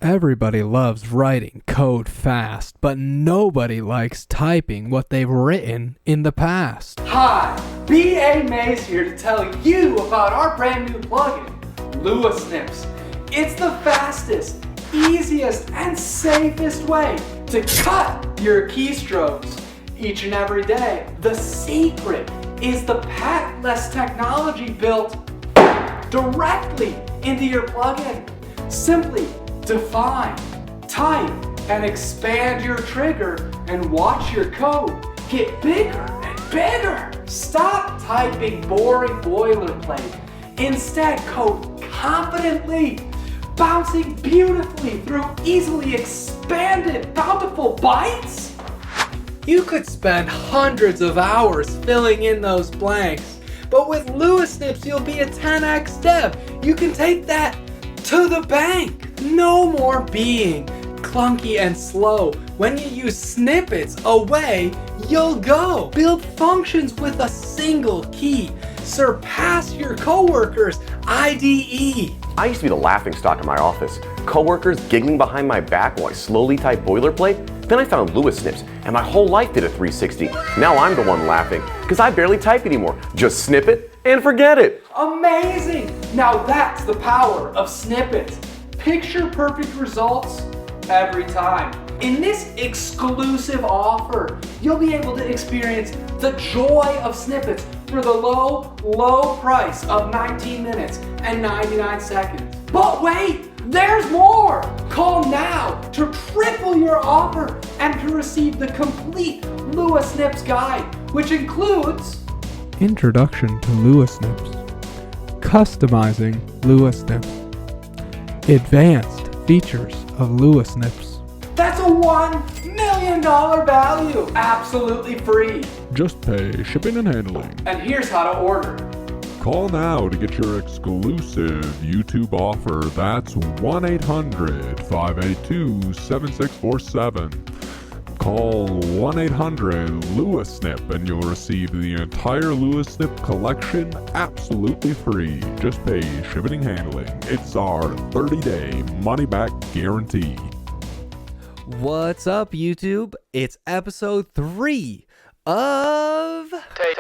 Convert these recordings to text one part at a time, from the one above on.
Everybody loves writing code fast, but nobody likes typing what they've written in the past. Hi, B.A. Mays here to tell you about our brand new plugin, Lua Snips. It's the fastest, easiest, and safest way to cut your keystrokes each and every day. The secret is the patentless technology built directly into your plugin. Simply define, type, and expand your trigger and watch your code get bigger and bigger. Stop typing boring boilerplate. Instead, code confidently, bouncing beautifully through easily expanded, bountiful bytes. You could spend hundreds of hours filling in those blanks, but with Lua Snips, you'll be a 10x dev. You can take that to the bank. No more being clunky and slow. When you use snippets, away you'll go. Build functions with a single key. Surpass your coworkers' IDE. I used to be the laughingstock in my office. Coworkers giggling behind my back while I slowly type boilerplate. Then I found Lua Snips, and my whole life did a 360. Now I'm the one laughing, because I barely type anymore. Just snip it and forget it. Amazing! Now that's the power of snippets. Picture perfect results every time. In this exclusive offer, you'll be able to experience the joy of snippets for the low price of 19 minutes and 99 seconds. But wait, there's more! Call now to triple your offer and to receive the complete Lua Snips guide, which includes Introduction to Lua Snips, customizing Lua Snips, advanced features of Lua Snips. That's a $1 million value, absolutely free. Just pay shipping and handling. And here's how to order. Call now to get your exclusive YouTube offer. That's 1-800-582-7647. Call 1-800-LuaSnip and you'll receive the entire Lua Snip collection absolutely free. Just pay shipping and handling. It's our 30-day money-back guarantee. What's up, YouTube? It's episode 3 of Take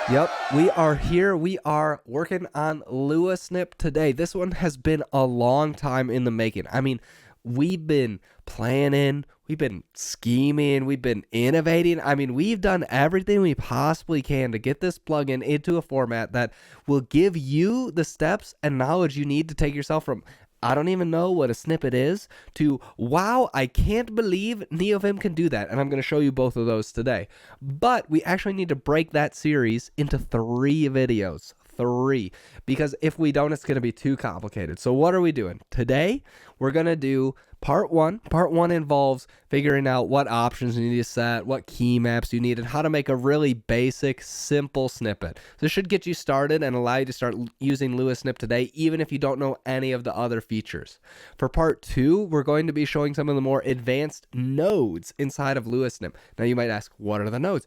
Yep, we are here. We are working on Lua Snip today. This one has been a long time in the making. I mean, we've been planning, we've been scheming, we've been innovating. I mean, we've done everything we possibly can to get this plugin into a format that will give you the steps and knowledge you need to take yourself from I don't even know what a snippet is to wow, I can't believe NeoVim can do that. And I'm going to show you both of those today. But we actually need to break that series into 3 videos. 3. Because if we don't, it's going to be too complicated. So what are we doing? Today, we're going to do part 1. Part 1 involves figuring out what options you need to set, what key maps you need, and how to make a really basic, simple snippet. This should get you started and allow you to start using Lua Snip today, even if you don't know any of the other features. For part 2, we're going to be showing some of the more advanced nodes inside of Lua Snip. Now you might ask, what are the nodes?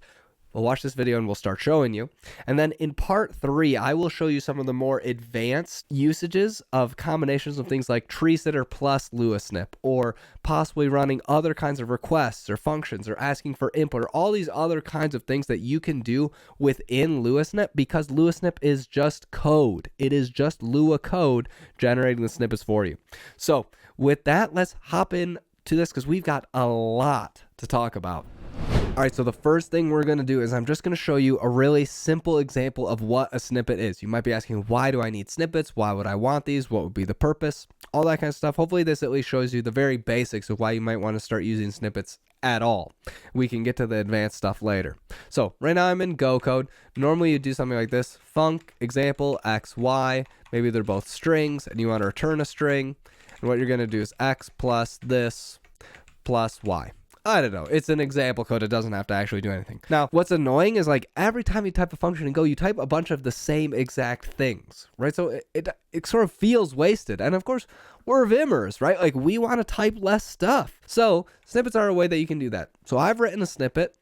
Well, watch this video and we'll start showing you. And then in part 3, I will show you some of the more advanced usages of combinations of things like TreeSitter plus Lua Snip, or possibly running other kinds of requests or functions or asking for input, or all these other kinds of things that you can do within Lua Snip, because Lua Snip is just code. It is just Lua code generating the snippets for you. So with that, let's hop in to this because we've got a lot to talk about. All right, so the first thing we're going to do is I'm just going to show you a really simple example of what a snippet is. You might be asking, why do I need snippets? Why would I want these? What would be the purpose? All that kind of stuff. Hopefully this at least shows you the very basics of why you might want to start using snippets at all. We can get to the advanced stuff later. So right now I'm in Go code. Normally you do something like this: func example x, y. Maybe they're both strings and you want to return a string. And what you're going to do is x plus this plus y. I don't know. It's an example code. It doesn't have to actually do anything. Now, what's annoying is like every time you type a function in Go, you type a bunch of the same exact things, right? So it sort of feels wasted. And of course, we're Vimmers, right? Like we want to type less stuff. So snippets are a way that you can do that. So I've written a snippet,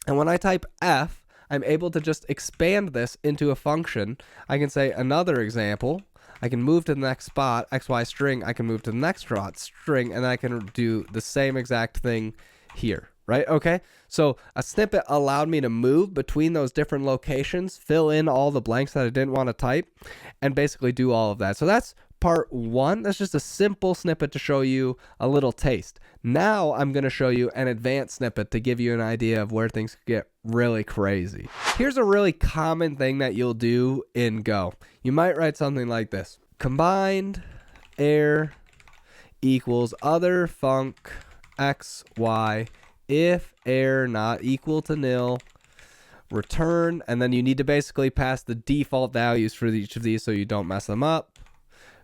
and when I type F, I'm able to just expand this into a function. I can say another example. I can move to the next spot, XY string. I can move to the next spot, string, and then I can do the same exact thing here, right? Okay, so a snippet allowed me to move between those different locations, fill in all the blanks that I didn't want to type, and basically do all of that. So that's part one. That's just a simple snippet to show you a little taste. Now I'm going to show you an advanced snippet to give you an idea of where things get really crazy. Here's a really common thing that you'll do in Go. You might write something like this: combined air equals other func x, y, if air not equal to nil, return, and then you need to basically pass the default values for each of these so you don't mess them up.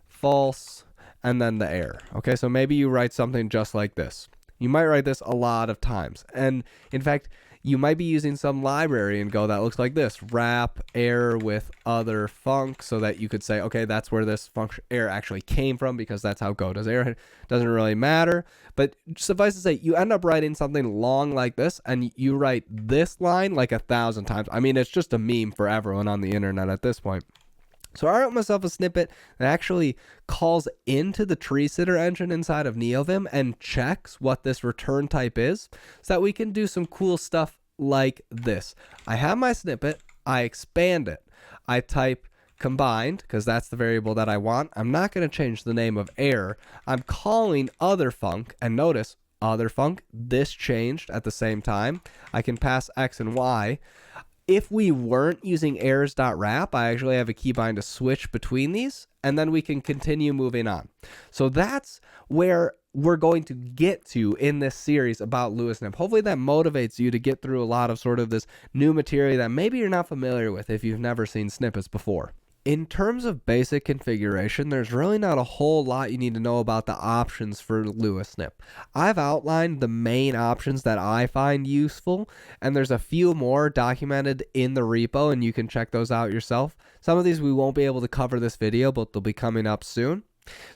False, and then the error. Okay, so maybe you write something just like this. You might write this a lot of times, and in fact, you might be using some library in Go that looks like this: wrap error with other func, so that you could say, okay, that's where this function error actually came from, because that's how Go does error. It doesn't really matter, but suffice to say, you end up writing something long like this, and you write this line like 1,000 times. I mean, it's just a meme for everyone on the internet at this point. So I wrote myself a snippet that actually calls into the tree sitter engine inside of NeoVim and checks what this return type is, so that we can do some cool stuff like this. I have my snippet, I expand it, I type combined, because that's the variable that I want. I'm not going to change the name of error. I'm calling other func, and notice other func, this changed at the same time. I can pass x and y. If we weren't using errors.wrap, I actually have a keybind to switch between these, and then we can continue moving on. So that's where we're going to get to in this series about LuaSnip. Hopefully that motivates you to get through a lot of sort of this new material that maybe you're not familiar with if you've never seen snippets before. In terms of basic configuration, there's really not a whole lot you need to know about the options for LuaSnip. I've outlined the main options that I find useful, and there's a few more documented in the repo, and you can check those out yourself. Some of these we won't be able to cover this video, but they'll be coming up soon.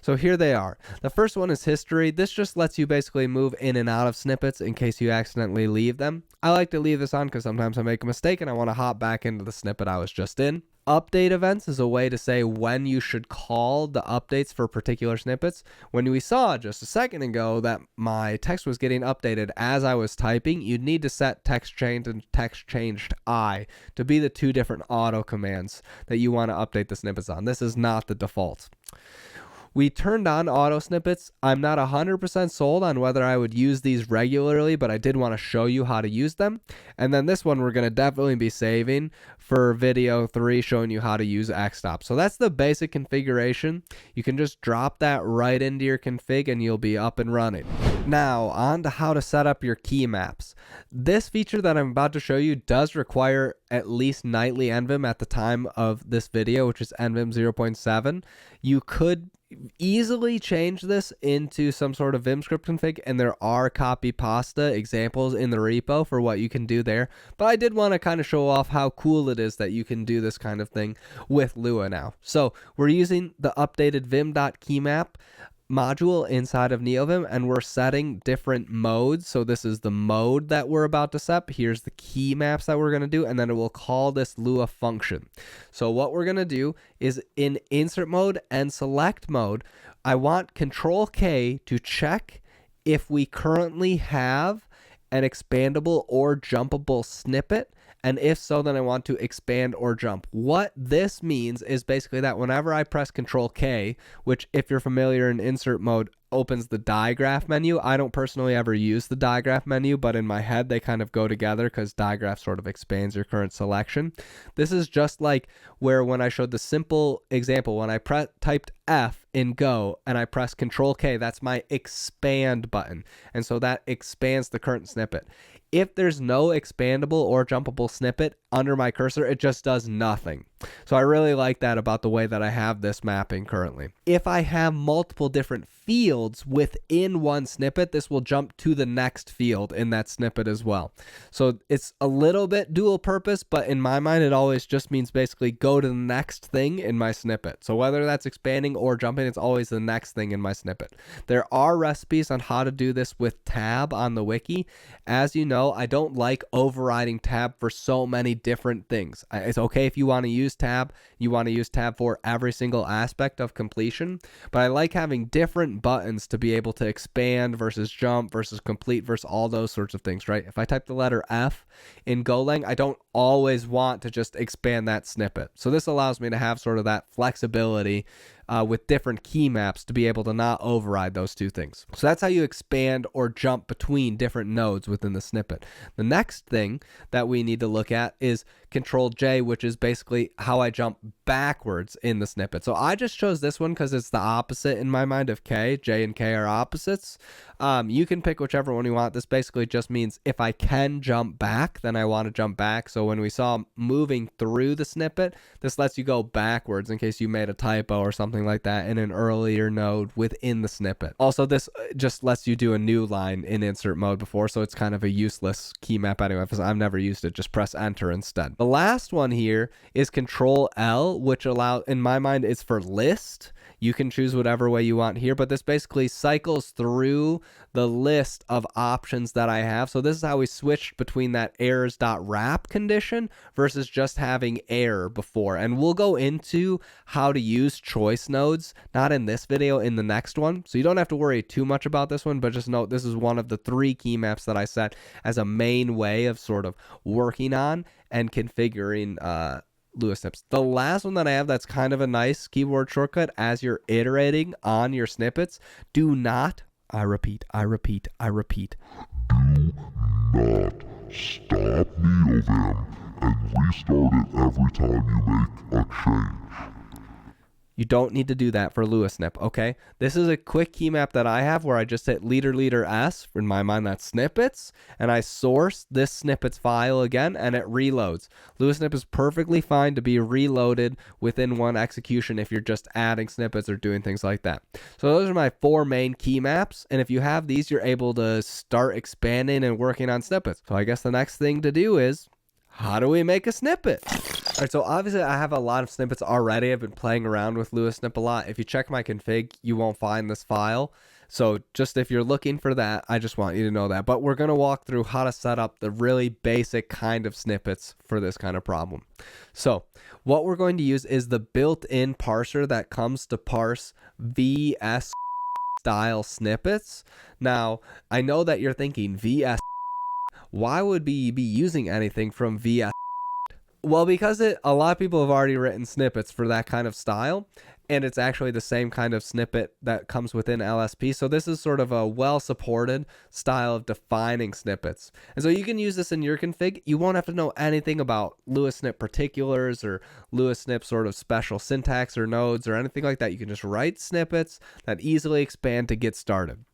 So here they are. The first one is history. This just lets you basically move in and out of snippets in case you accidentally leave them. I like to leave this on because sometimes I make a mistake and I want to hop back into the snippet I was just in. Update events is a way to say when you should call the updates for particular snippets. When we saw just a second ago that my text was getting updated as I was typing, you'd need to set text changed and text changed I to be the two different auto commands that you want to update the snippets on. This is not the default. We turned on auto snippets. I'm not 100% sold on whether I would use these regularly, but I did want to show you how to use them. And then this one we're going to definitely be saving for video 3, showing you how to use Xstop. So that's the basic configuration. You can just drop that right into your config and you'll be up and running. Now on to how to set up your key maps. This feature that I'm about to show you does require at least nightly NVIM at the time of this video, which is NVIM 0.7. You could easily change this into some sort of Vim script config, and there are copy pasta examples in the repo for what you can do there, but I did want to kind of show off how cool it is that you can do this kind of thing with Lua now. So we're using the updated vim.keymap module inside of NeoVim, and we're setting different modes. So this is the mode that we're about to set. Here's the key maps that we're going to do, and then it will call this Lua function. So what we're going to do is in insert mode and select mode, I want Control K to check if we currently have an expandable or jumpable snippet. And if so, then I want to expand or jump. What this means is basically that whenever I press Control K, which if you're familiar in insert mode, opens the digraph menu. I don't personally ever use the digraph menu, but in my head they kind of go together because digraph sort of expands your current selection. This is just like where when I showed the simple example, when I typed F in Go and I press Control K, that's my expand button. And so that expands the current snippet. If there's no expandable or jumpable snippet under my cursor, it just does nothing. So I really like that about the way that I have this mapping currently. If I have multiple different fields within one snippet, this will jump to the next field in that snippet as well. So it's a little bit dual purpose, but in my mind, it always just means basically go to the next thing in my snippet. So whether that's expanding or jumping, it's always the next thing in my snippet. There are recipes on how to do this with tab on the wiki. As you know, know, I don't like overriding tab for so many different things. It's okay if you want to use tab, for every single aspect of completion, but I like having different buttons to be able to expand versus jump versus complete versus all those sorts of things, right? If I type the letter F in Golang, I don't always want to just expand that snippet. So this allows me to have sort of that flexibility with different key maps to be able to not override those two things. So that's how you expand or jump between different nodes within the snippet. The next thing that we need to look at is Control J, which is basically how I jump backwards in the snippet. So I just chose this one because it's the opposite in my mind of K. J and K are opposites. You can pick whichever one you want. This basically just means if I can jump back, then I want to jump back. So when we saw moving through the snippet, this lets you go backwards in case you made a typo or something like that in an earlier node within the snippet. Also, this just lets you do a new line in insert mode before, so it's kind of a useless key map anyway, because I've never used it. Just press enter instead. The last one here is Control L, which in my mind, is for list. You can choose whatever way you want here, but this basically cycles through the list of options that I have. So this is how we switched between that errors.wrap condition versus just having error before. And we'll go into how to use choice nodes, not in this video, in the next one. So you don't have to worry too much about this one, but just note this is one of the 3 key maps that I set as a main way of sort of working on and configuring Lua snips. The last one that I have that's kind of a nice keyboard shortcut as you're iterating on your snippets, do not, I repeat, not stop NeoVim and restart it every time you make a change. You don't need to do that for Lua snip, okay? This is a quick key map that I have where I just hit leader S, in my mind that's snippets, and I source this snippets file again, and it reloads. Lua snip is perfectly fine to be reloaded within one execution if you're just adding snippets or doing things like that. So those are my 4 main key maps, and if you have these, you're able to start expanding and working on snippets. So I guess the next thing to do is, how do we make a snippet? All right, so obviously I have a lot of snippets already. I've been playing around with Lua snip a lot. If you check my config, you won't find this file. So just if you're looking for that, I just want you to know that. But we're going to walk through how to set up the really basic kind of snippets for this kind of problem. So what we're going to use is the built-in parser that comes to parse VS style snippets. Now, I know that you're thinking VS, why would we be using anything from VS? Well, because a lot of people have already written snippets for that kind of style, and it's actually the same kind of snippet that comes within LSP. So this is sort of a well-supported style of defining snippets. And so you can use this in your config. You won't have to know anything about Lua snip particulars or Lua snip sort of special syntax or nodes or anything like that. You can just write snippets that easily expand to get started.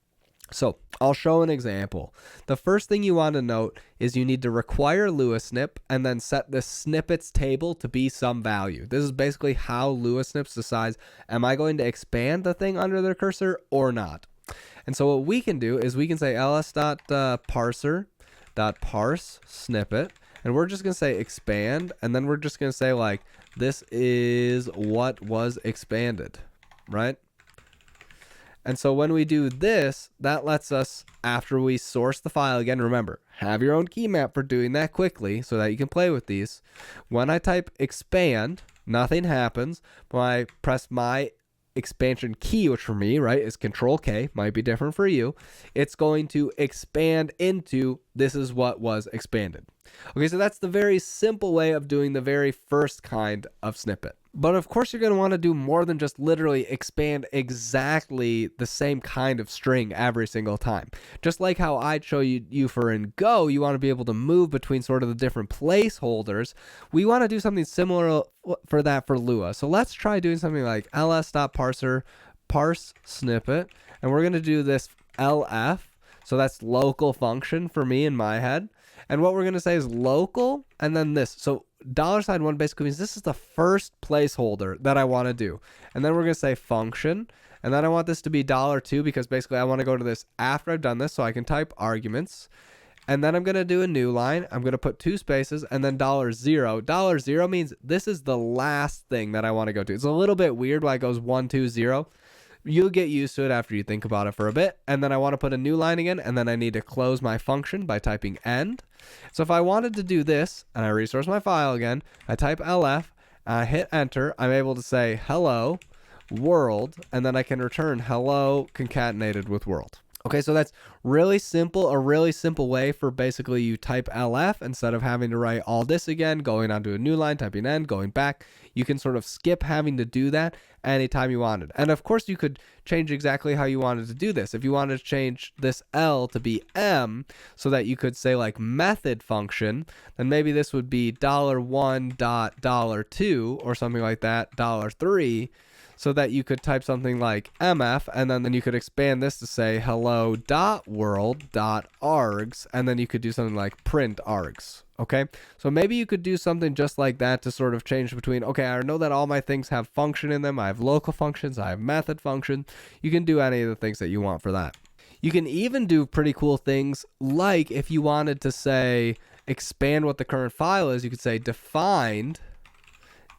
So I'll show an example. The first thing you want to note is you need to require Lua snip and then set the snippets table to be some value. This is basically how Lua snips decides, am I going to expand the thing under the cursor or not? And so what we can do is we can say ls.parser.parse snippet, and we're just going to say expand, and then we're just going to say like, this is what was expanded, right? And so when we do this, that lets us, after we source the file, again, remember, have your own key map for doing that quickly so that you can play with these. When I type expand, nothing happens. When I press my expansion key, which for me, right, is Control K, might be different for you, it's going to expand into this is what was expanded. Okay, so that's the very simple way of doing the very first kind of snippet. But of course, you're going to want to do more than just literally expand exactly the same kind of string every single time. Just like how I'd show you for in Go, you want to be able to move between sort of the different placeholders. We want to do something similar for that for Lua. So let's try doing something like ls.parser parse snippet, and we're going to do this LF. So that's local function for me in my head. And what we're going to say is local and then this. So $1 basically means this is the first placeholder that I want to do. And then we're going to say function. And then I want this to be $2 because basically I want to go to this after I've done this so I can type arguments. And then I'm going to do a new line. I'm going to put 2 spaces and then $0. $0 means this is the last thing that I want to go to. It's a little bit weird why it goes 1, 2, 0. You'll get used to it after you think about it for a bit. And then I want to put a new line again, and then I need to close my function by typing end. So if I wanted to do this, and I resource my file again, I type LF, and I hit enter, I'm able to say hello world, and then I can return hello concatenated with world. Okay, so that's really simple, a really simple way for basically you type LF instead of having to write all this again, going onto a new line, typing end, going back. You can sort of skip having to do that anytime you wanted. And of course, you could change exactly how you wanted to do this. If you wanted to change this L to be M so that you could say like method function, then maybe this would be $1 dot $2 or something like that, $3. So that you could type something like mf, and then you could expand this to say hello.world.args, and then you could do something like print args. Okay, so maybe you could do something just like that to sort of change between, okay, I know that all my things have function in them. I have local functions, I have method function. You can do any of the things that you want for that. You can even do pretty cool things, like if you wanted to say expand what the current file is, you could say defined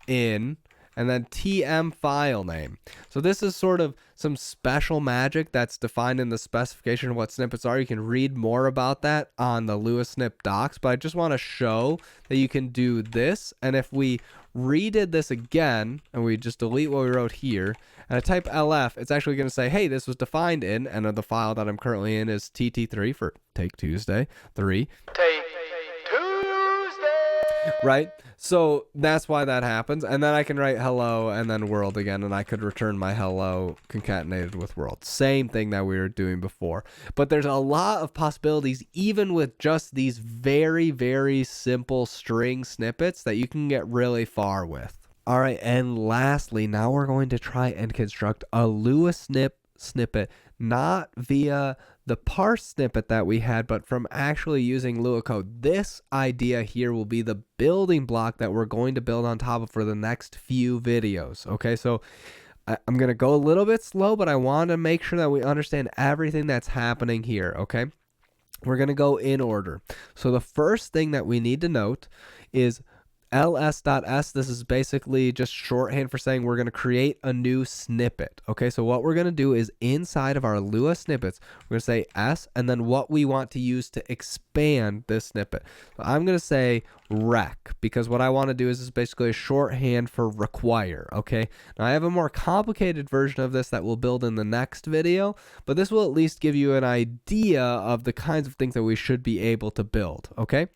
in and then TM file name. So this is sort of some special magic that's defined in the specification of what snippets are. You can read more about that on the LuaSnip docs, but I just want to show that you can do this. And if we redid this again, and we just delete what we wrote here, and I type LF, it's actually going to say, hey, this was defined in, and the file that I'm currently in is TT3 for Take Tuesday 3. Right? So that's why that happens. And then I can write hello and then world again, and I could return my hello concatenated with world. Same thing that we were doing before. But there's a lot of possibilities, even with just these very, very simple string snippets that you can get really far with. All right, and lastly, now we're going to try and construct a LuaSnip snippet, not via the parse snippet that we had, but from actually using Lua code. This idea here will be the building block that we're going to build on top of for the next few videos. Okay, so I'm going to go a little bit slow, but I want to make sure that we understand everything that's happening here. Okay, we're going to go in order. So the first thing that we need to note is ls.s. This is basically just shorthand for saying we're going to create a new snippet. Okay, so what we're going to do is inside of our Lua snippets, we're going to say s and then what we want to use to expand this snippet. So I'm going to say rec, because what I want to do is basically a shorthand for require. Okay, now I have a more complicated version of this that we'll build in the next video, but this will at least give you an idea of the kinds of things that we should be able to build. Okay,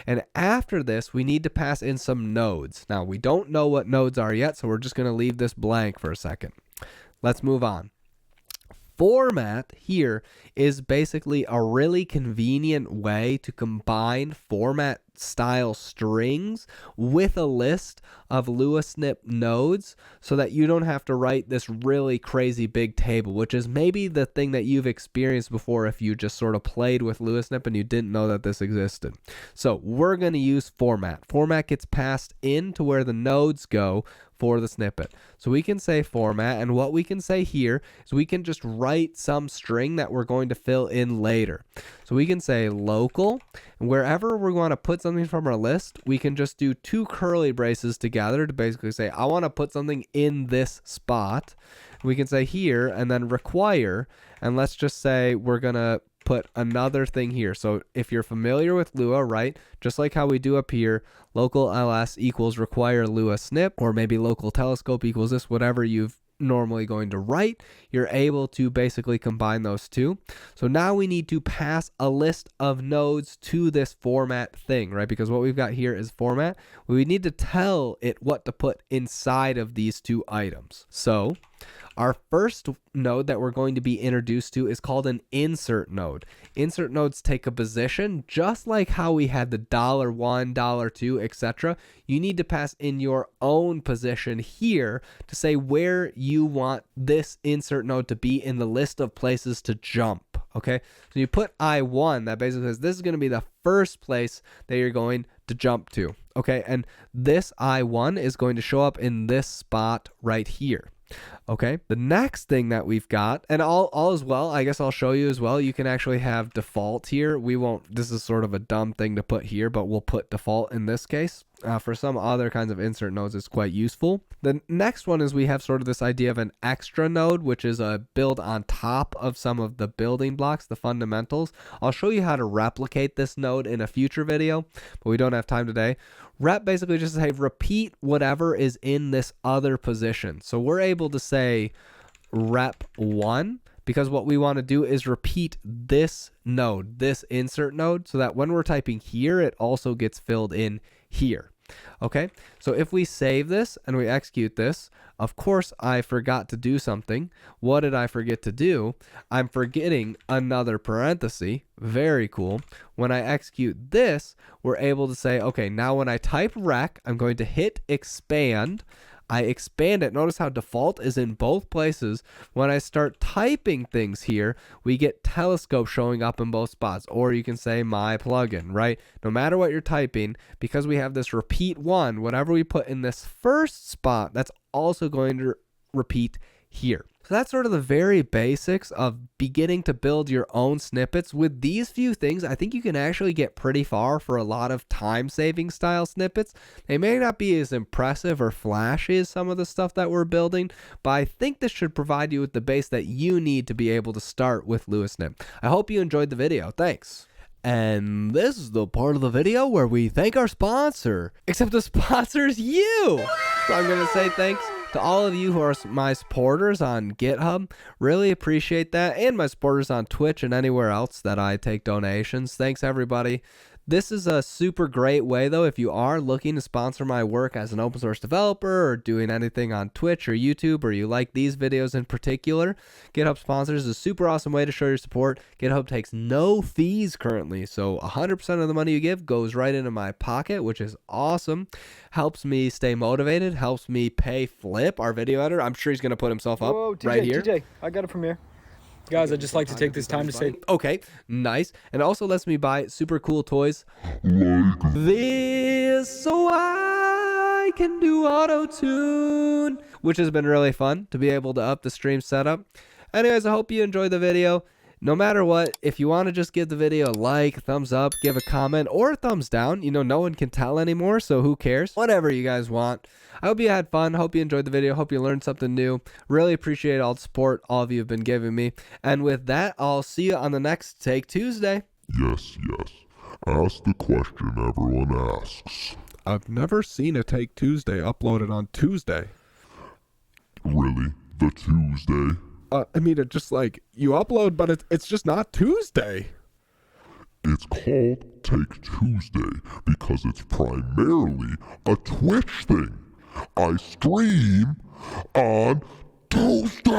and after this we need to pass in some nodes. Now we don't know what nodes are yet, so we're just going to leave this blank for a second. Let's move on. Format here is basically a really convenient way to combine format style strings with a list of LuaSnip nodes so that you don't have to write this really crazy big table, which is maybe the thing that you've experienced before if you just sort of played with LuaSnip and you didn't know that this existed. So we're going to use format. Format gets passed into where the nodes go for the snippet. So we can say format, and what we can say here is we can just write some string that we're going to fill in later. So we can say local, and wherever we want to put something from our list, we can just do two curly braces together to basically say, I want to put something in this spot. We can say here, and then require, and let's just say we're going to put another thing here. So if you're familiar with Lua, right, just like how we do up here, local ls equals require LuaSnip, or maybe local telescope equals this, whatever you've normally going to write, you're able to basically combine those two. So now we need to pass a list of nodes to this format thing, right? Because what we've got here is format. We need to tell it what to put inside of these two items. So our first node that we're going to be introduced to is called an insert node. Insert nodes take a position, just like how we had the $1, $2, etc. You need to pass in your own position here to say where you want this insert node to be in the list of places to jump. Okay, so you put I1, that basically says this is going to be the first place that you're going to jump to. Okay, and this I1 is going to show up in this spot right here. Okay, the next thing that we've got, and all as well, I guess I'll show you as well, you can actually have default here. We won't, this is sort of a dumb thing to put here, but we'll put default in this case. For some other kinds of insert nodes, it's quite useful. The next one is we have sort of this idea of an extra node, which is a build on top of some of the building blocks, the fundamentals. I'll show you how to replicate this node in a future video, but we don't have time today. Rep basically just say repeat whatever is in this other position. So we're able to say rep 1 because what we want to do is repeat this node, this insert node, so that when we're typing here, it also gets filled in here. Okay, so if we save this and we execute this, of course I forgot to do something. What did I forget to do? I'm forgetting another parenthesis. Very cool. When I execute this, we're able to say, okay, now when I type rec, I'm going to hit expand. I expand it. Notice how default is in both places. When I start typing things here, we get telescope showing up in both spots, or you can say my plugin, right? No matter what you're typing, because we have this repeat 1, whatever we put in this first spot, that's also going to repeat here. So that's sort of the very basics of beginning to build your own snippets. With these few things, I think you can actually get pretty far for a lot of time-saving style snippets. They may not be as impressive or flashy as some of the stuff that we're building, but I think this should provide you with the base that you need to be able to start with LuaSnip. I hope you enjoyed the video. Thanks. And this is the part of the video where we thank our sponsor, except the sponsor is you. So I'm going to say thanks to all of you who are my supporters on GitHub. Really appreciate that. And my supporters on Twitch and anywhere else that I take donations. Thanks, everybody. This is a super great way, though, if you are looking to sponsor my work as an open source developer or doing anything on Twitch or YouTube, or you like these videos in particular. GitHub sponsors is a super awesome way to show your support. GitHub takes no fees currently, so 100% of the money you give goes right into my pocket, which is awesome. Helps me stay motivated, helps me pay Flip, our video editor. I'm sure he's going to put himself up right here. TJ, I got it from here. Guys, I'd just like to take this time to say... Okay, nice. And also lets me buy super cool toys. Like this, so I can do auto-tune, which has been really fun to be able to up the stream setup. Anyways, I hope you enjoyed the video. No matter what, if you want to just give the video a like, thumbs up, give a comment, or a thumbs down, you know, no one can tell anymore, so who cares? Whatever you guys want. I hope you had fun. Hope you enjoyed the video. Hope you learned something new. Really appreciate all the support all of you have been giving me. And with that, I'll see you on the next Take Tuesday. Yes. Ask the question everyone asks. I've never seen a Take Tuesday uploaded on Tuesday. Really? The Tuesday? I mean, it just like, you upload, but it's just not Tuesday. It's called Take Tuesday because it's primarily a Twitch thing. I stream on Tuesday!